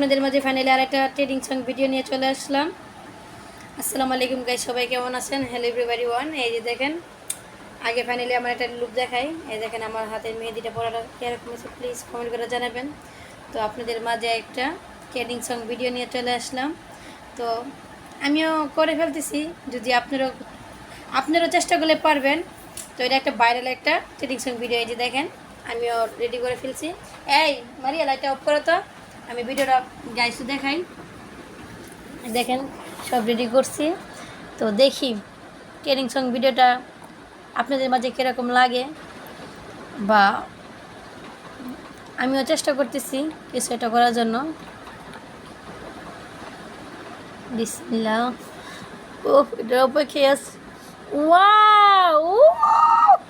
আপনাদের মাঝে ফাইনালি আরেকটা ট্রেডিং সং ভিডিও নিয়ে চলে আসলাম। আসসালামু আলাইকুম গাইস, সবাই কেমন আছেন? Hello everybody one. এই যে দেখেন, আগে ফাইনালি আমার একটা লুক দেখাই। এই দেখেন আমার হাতের মেহেদিটা পরাটা কীরকম আছে, প্লিজ কমেন্ট করে জানাবেন। তো আপনাদের মাঝে একটা ট্রেডিং সং ভিডিও নিয়ে চলে আসলাম। তো আমিও করে ফেলতেছি, যদি আপনারাও চেষ্টা করলে পারবেন। তো এটা একটা ভাইরাল একটা ট্রেডিং সং ভিডিও। এই যে দেখেন আমিও রেডি করে ফেলছি। এই মারিয়া, লাইটটা অফ করো তো, আমি ভিডিওটা গাইছে দেখাই। দেখেন সব রেডি করছি। তো দেখি ট্রেনিং সং ভিডিওটা আপনাদের মাঝে কীরকম লাগে, বা আমিও চেষ্টা করতেছি কিছু এটা করার জন্য। বিসমিল্লাহ। ও এটার অপেক্ষা আছে। ওয়াও,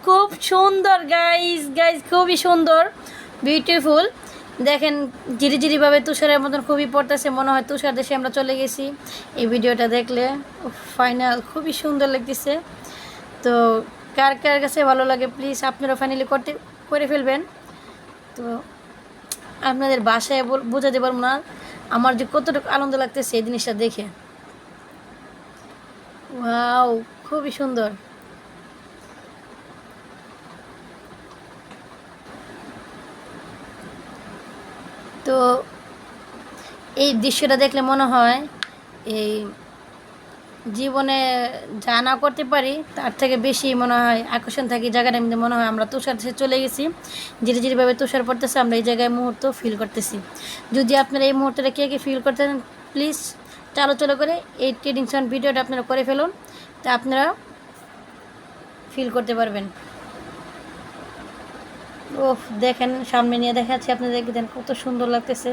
খুব সুন্দর গাইস, খুবই সুন্দর, বিউটিফুল। দেখেন ঝিরিঝিরিভাবে তুষারের মতন খুবই পড়তেছে, মনে হয় তুষার দেশে আমরা চলে গেছি এই ভিডিওটা দেখলে। ফাইনাল খুবই সুন্দর লাগতেছে। তো কার কার কাছে ভালো লাগে প্লিজ আপনারা ফাইনালি করে ফেলবেন। তো আপনাদের বাসায় বোঝাতে পারবো না আমার যে কতটুকু আনন্দ লাগতেছে এই জিনিসটা দেখে। ওয়াও, খুবই সুন্দর। তো এই দৃশ্যটা দেখলে মনে হয় এই জীবনে যা না করতে পারি তার থেকে বেশি মনে হয় আকর্ষণ থাকে জায়গাটার মধ্যে। মনে হয় আমরা তুষার দেশে চলে গেছি, ধীরে ধীরেভাবে তুষার পড়তেছে, আমরা এই জায়গায় মুহূর্ত ফিল করতেছি। যদি আপনারা এই মুহূর্তটা কে কে ফিল করতেন প্লিজ চালো করে এই ট্রেডিং সং ভিডিওটা আপনারা করে ফেলুন, তা আপনারা ফিল করতে পারবেন। ও দেখেন সামনে নিয়ে দেখাচ্ছি আপনাদেরকে, দেন কত সুন্দর লাগতেছে।